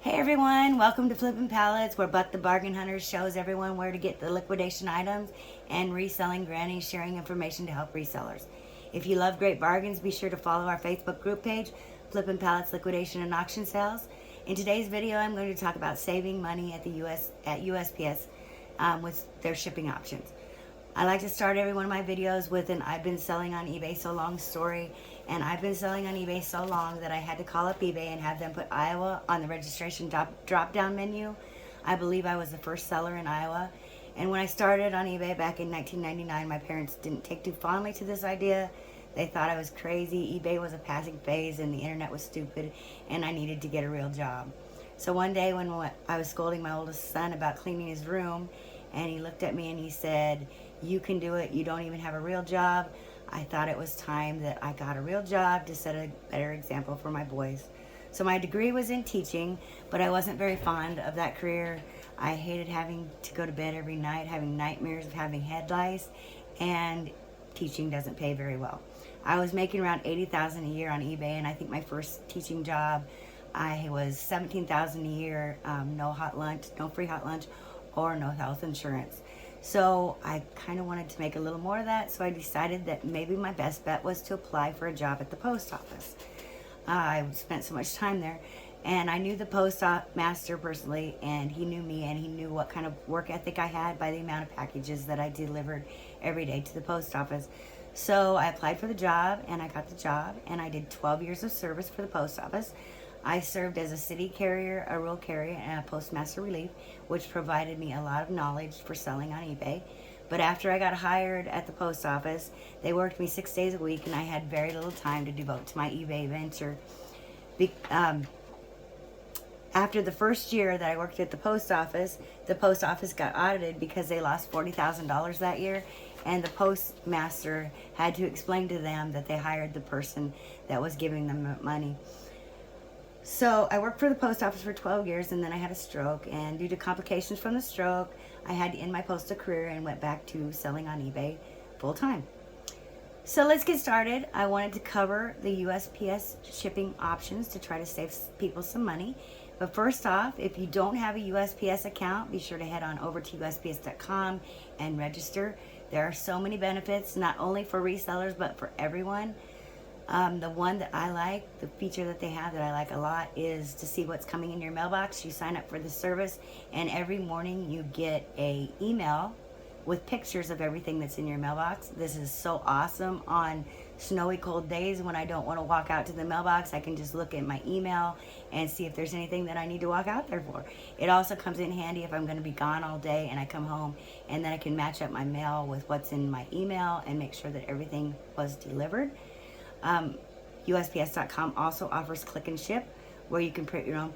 Hey everyone, welcome to Flippin' Pallets, where Buck the Bargain Hunter shows everyone where to get the liquidation items and reselling granny sharing information to help resellers. If you love great bargains, be sure to follow our Facebook group page, Flippin' Pallets Liquidation and Auction Sales. In today's video, I'm going to talk about saving money at USPS with their shipping options. I like to start every one of my videos with an I've been selling on eBay so long story. And I've been selling on eBay so long that I had to call up eBay and have them put Iowa on the registration drop-down menu. I believe I was the first seller in Iowa. And when I started on eBay back in 1999, my parents didn't take too fondly to this idea. They thought I was crazy. eBay was a passing phase and the internet was stupid and I needed to get a real job. So one day when I was scolding my oldest son about cleaning his room, and he looked at me and he said, "You can do it. You don't even have a real job." I thought it was time that I got a real job to set a better example for my boys. So my degree was in teaching, but I wasn't very fond of that career. I hated having to go to bed every night, having nightmares of having head lice, and teaching doesn't pay very well. I was making around $80,000 a year on eBay, and I think my first teaching job, I was $17,000 a year, no hot lunch, no free hot lunch, or no health insurance. So I kind of wanted to make a little more of that, so I decided that maybe my best bet was to apply for a job at the post office. I spent so much time there, and I knew the postmaster personally, and he knew me, and he knew what kind of work ethic I had by the amount of packages that I delivered every day to the post office. So I applied for the job, and I got the job, and I did 12 years of service for the post office. I served as a city carrier, a rural carrier, and a postmaster relief, which provided me a lot of knowledge for selling on eBay. But after I got hired at the post office, they worked me 6 days a week, and I had very little time to devote to my eBay venture. After the first year that I worked at the post office got audited because they lost $40,000 that year, and the postmaster had to explain to them that they hired the person that was giving them money. So I worked for the post office for 12 years, and then I had a stroke, and due to complications from the stroke, I had to end my postal career and went back to selling on eBay full time. So let's get started. I wanted to cover the USPS shipping options to try to save people some money. But first off, if you don't have a USPS account, be sure to head on over to USPS.com and register. There are so many benefits, not only for resellers, but for everyone. The one that I like, the feature that they have that I like a lot, is to see what's coming in your mailbox. You sign up for the service, and every morning you get an email with pictures of everything that's in your mailbox. This is so awesome on snowy, cold days when I don't want to walk out to the mailbox. I can just look at my email and see if there's anything that I need to walk out there for. It also comes in handy if I'm going to be gone all day and I come home, and then I can match up my mail with what's in my email and make sure that everything was delivered. USPS.com also offers click and ship, where you can print your own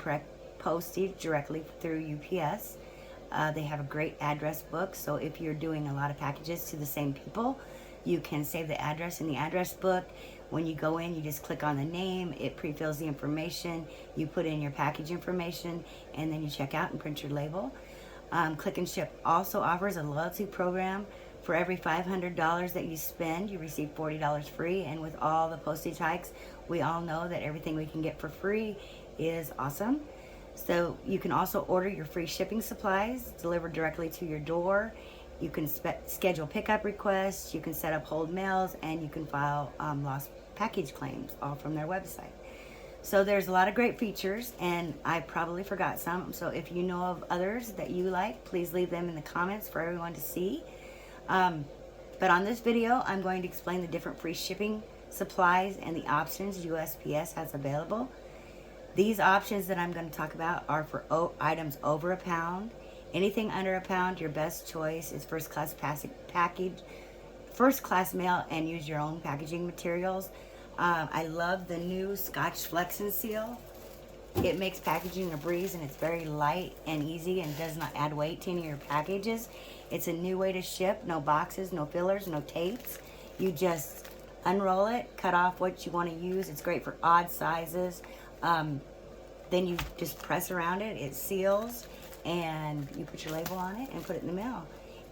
postage directly through UPS. They have a great address book, so if you're doing a lot of packages to the same people, you can save the address in the address book. When you go in, you just click on the name, it pre-fills the information, you put in your package information, and then you check out and print your label. Click and Ship also offers a loyalty program. For every $500 that you spend, you receive $40 free. And with all the postage hikes, we all know that everything we can get for free is awesome. So you can also order your free shipping supplies delivered directly to your door. You can schedule pickup requests, you can set up hold mails, and you can file lost package claims, all from their website. So there's a lot of great features, and I probably forgot some. So if you know of others that you like, please leave them in the comments for everyone to see. But on this video, I'm going to explain the different free shipping supplies and the options USPS has available. These options that I'm going to talk about are for items over a pound. Anything under a pound, your best choice is first class mail, and use your own packaging materials. I love the new Scotch Flex and Seal. It makes packaging a breeze, and it's very light and easy and does not add weight to any of your packages. It's a new way to ship. No boxes, no fillers, no tapes. You just unroll it, cut off what you want to use. It's great for odd sizes. Then you just press around it. It seals, and you put your label on it and put it in the mail.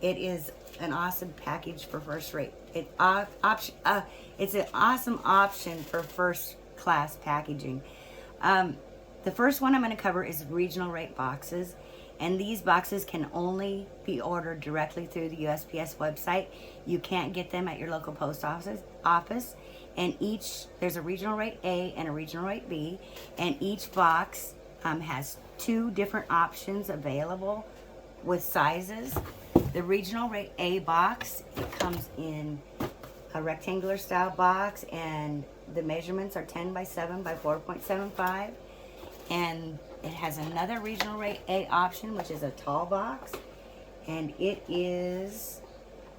It is an awesome package for first rate. It's an awesome option for first class packaging. The first one I'm going to cover is regional rate boxes. And these boxes can only be ordered directly through the USPS website. You can't get them at your local post office. And there's a regional rate A and a regional rate B. And each box has 2 different options available with sizes. The regional rate A box, it comes in a rectangular style box, and the measurements are 10 by 7 by 4.75. And it has another regional rate A option, which is a tall box, and it is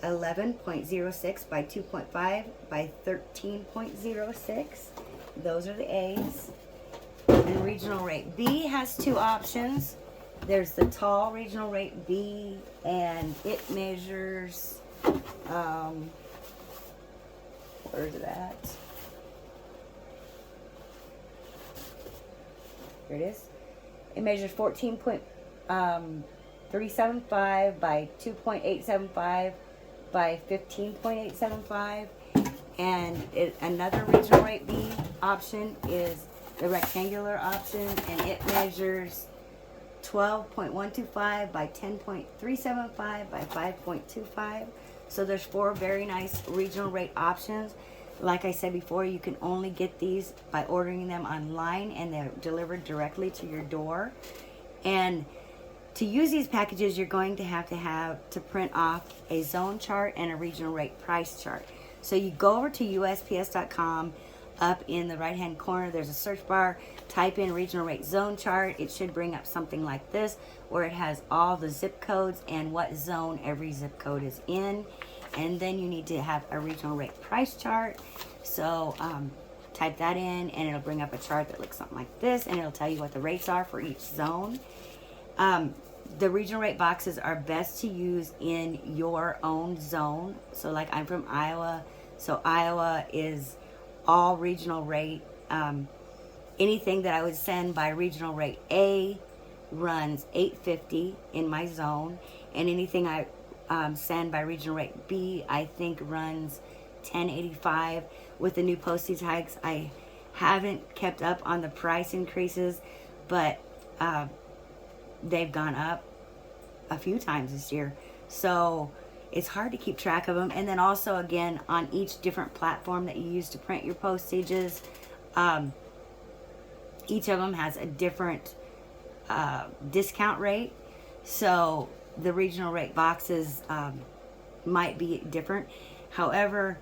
11.06 by 2.5 by 13.06. Those are the A's. And regional rate B has 2 options. There's the tall regional rate B, and it measures, where's it at? Here it is. It measures 14.375 by 2.875 by 15.875. And another regional rate B option is the rectangular option, and it measures 12.125 by 10.375 by 5.25. So there's 4 very nice regional rate options. Like I said before, you can only get these by ordering them online, and they're delivered directly to your door. And to use these packages, you're going to have to print off a zone chart and a regional rate price chart. So you go over to USPS.com. Up in the right hand corner, there's a search bar. Type in regional rate zone chart. It should bring up something like this, where it has all the zip codes and what zone every zip code is in. And then you need to have a regional rate price chart. So type that in, and it'll bring up a chart that looks something like this, and it'll tell you what the rates are for each zone. The regional rate boxes are best to use in your own zone. So like, I'm from Iowa, so Iowa is all regional rate. Anything that I would send by regional rate A runs $8.50 in my zone, and anything I send by regional rate B, I think runs $10.85. With the new postage hikes, I haven't kept up on the price increases, but they've gone up a few times this year, so it's hard to keep track of them. And then also, again, on each different platform that you use to print your postages, each of them has a different discount rate. So the regional rate boxes might be different. However,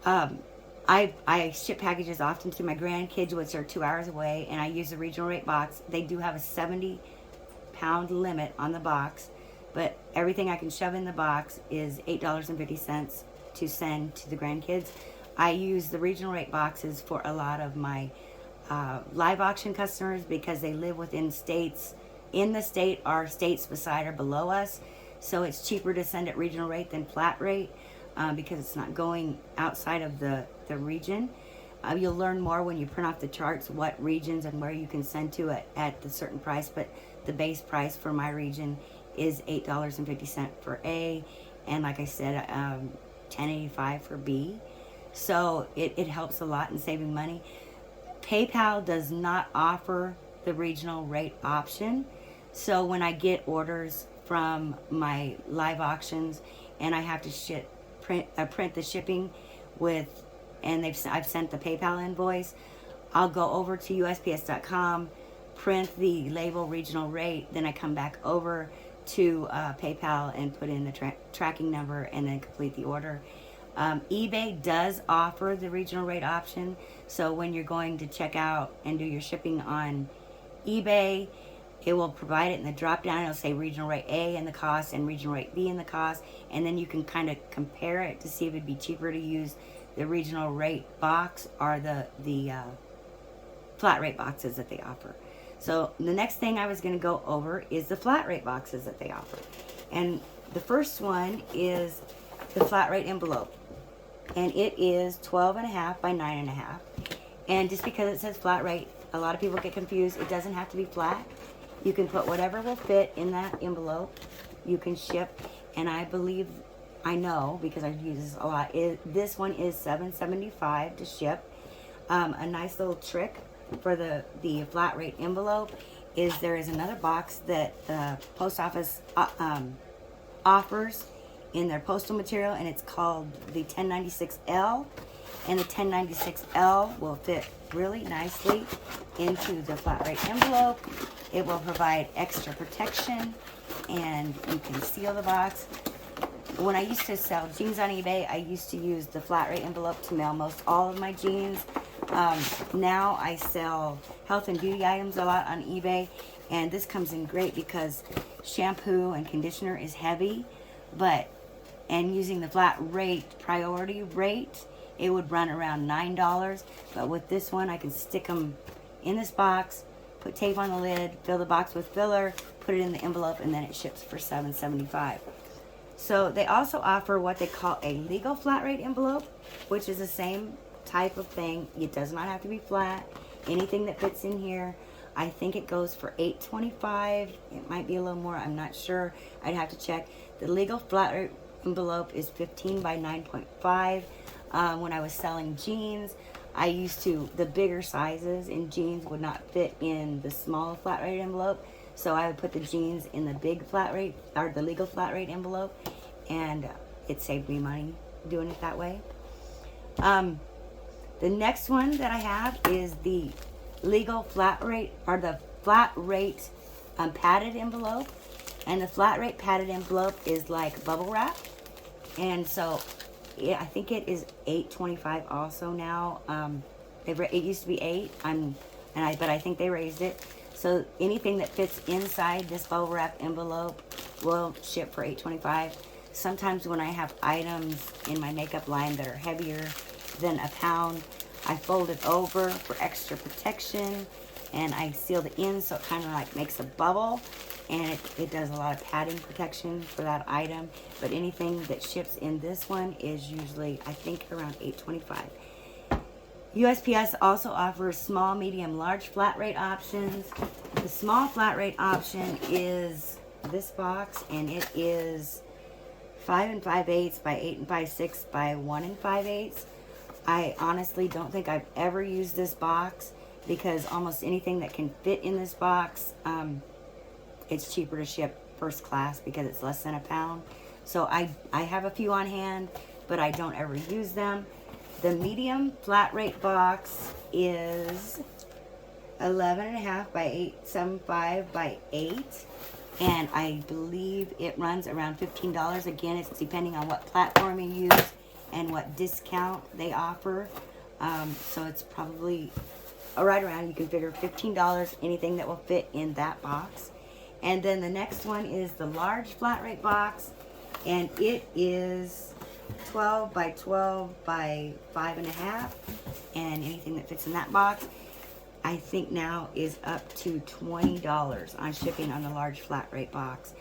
I ship packages often to my grandkids, which are 2 hours away, and I use the regional rate box. They do have a 70-pound limit on the box, but everything I can shove in the box is $8.50 to send to the grandkids. I use the regional rate boxes for a lot of my live auction customers, because they live within states, in the state, or states beside or below us. So it's cheaper to send at regional rate than flat rate, because it's not going outside of the region. You'll learn more when you print off the charts what regions and where you can send to at the certain price, but the base price for my region is $8.50 for A, and like I said, $10.85 for B. So it helps a lot in saving money. PayPal does not offer the regional rate option. So when I get orders from my live auctions and I have to print the shipping with, and I've sent the PayPal invoice, I'll go over to USPS.com, print the label regional rate, then I come back over to PayPal and put in the tracking number and then complete the order. eBay does offer the regional rate option, so when you're going to check out and do your shipping on eBay, it will provide it in the drop down. It'll say regional rate A and the cost, and regional rate B and the cost, and then you can kind of compare it to see if it'd be cheaper to use the regional rate box or the flat rate boxes that they offer. So the next thing I was going to go over is the flat rate boxes that they offer. And the first one is the flat rate envelope. And it is 12.5 by 9.5. And just because it says flat rate, a lot of people get confused. It doesn't have to be flat. You can put whatever will fit in that envelope. You can ship. And I know, because I've used this a lot, this one is $7.75 to ship. A nice little trick for the flat rate envelope is there is another box that the post office offers in their postal material, and it's called the 1096L. And the 1096L will fit really nicely into the flat rate envelope. It will provide extra protection, and you can seal the box. When I used to sell jeans on eBay, I used to use the flat rate envelope to mail most all of my jeans. Now I sell health and beauty items a lot on eBay, and this comes in great because shampoo and conditioner is heavy, and using the flat rate priority rate, it would run around $9. But with this one, I can stick them in this box, put tape on the lid, fill the box with filler, put it in the envelope, and then it ships for $7.75. So they also offer what they call a legal flat rate envelope, which is the same type of thing. It does not have to be flat. Anything that fits in here, I think it goes for $8.25. It might be a little more, I'm not sure. I'd have to check. The legal flat rate envelope is 15 by 9.5. When I was selling jeans, the bigger sizes in jeans would not fit in the small flat rate envelope. So I would put the jeans in the big flat rate, or the legal flat rate envelope, and it saved me money doing it that way. The next one that I have is the legal flat rate, or the flat rate padded envelope. And the flat rate padded envelope is like bubble wrap. And so I think it is $8.25 also now. It used to be $8, but I think they raised it. So anything that fits inside this bubble wrap envelope will ship for $8.25. Sometimes when I have items in my makeup line that are heavier than a pound, I fold it over for extra protection, and I seal the ends so it kind of like makes a bubble, and it does a lot of padding protection for that item. But anything that ships in this one is usually, I think, around $8.25. USPS also offers small, medium, large flat rate options. The small flat rate option is this box, and it is 5 5/8 by 8 5/6 by 1 5/8. I honestly don't think I've ever used this box because almost anything that can fit in this box, it's cheaper to ship first class because it's less than a pound. So I have a few on hand, but I don't ever use them. The medium flat rate box is 11.5 by 8.75 by 8, and I believe it runs around $15. Again, it's depending on what platform you use and what discount they offer. So it's probably right around, you can figure $15, anything that will fit in that box. And then the next one is the large flat rate box, and it is 12 by 12 by 5.5, and anything that fits in that box, I think now is up to $20 on shipping on the large flat rate box.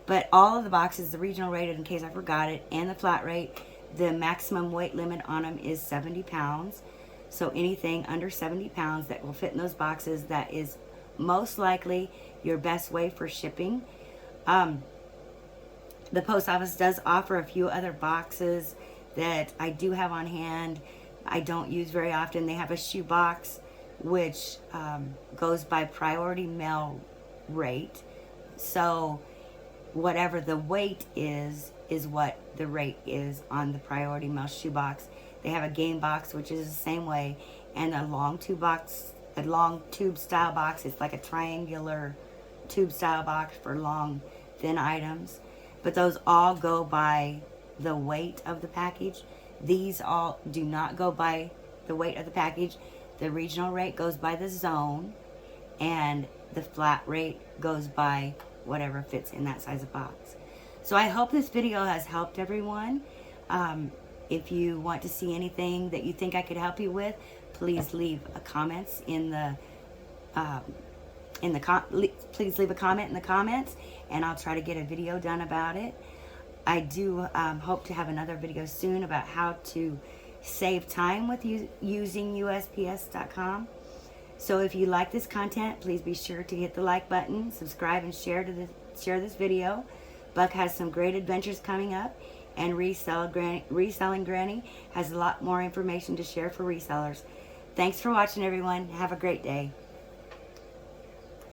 But all of the boxes, the regional rated, in case I forgot it, and the flat rate, the maximum weight limit on them is 70 pounds. So anything under 70 pounds that will fit in those boxes, that is most likely your best way for shipping. The post office does offer a few other boxes that I do have on hand. I don't use very often. They have a shoe box, which goes by priority mail rate. So whatever the weight is what the rate is on the priority mail shoe box. They have a game box, which is the same way, and a long tube box, a long tube style box. It's like a triangular tube style box for long, thin items. But those all go by the weight of the package. These all do not go by the weight of the package. The regional rate goes by the zone, and the flat rate goes by whatever fits in that size of box. So I hope this video has helped everyone. If you want to see anything that you think I could help you with, please leave a comments in the please leave a comment in the comments, and I'll try to get a video done about it. I do hope to have another video soon about how to save time with using USPS.com. So if you like this content, please be sure to hit the like button, subscribe, and share this video. Buck has some great adventures coming up, and Reselling Granny has a lot more information to share for resellers. Thanks for watching, everyone. Have a great day.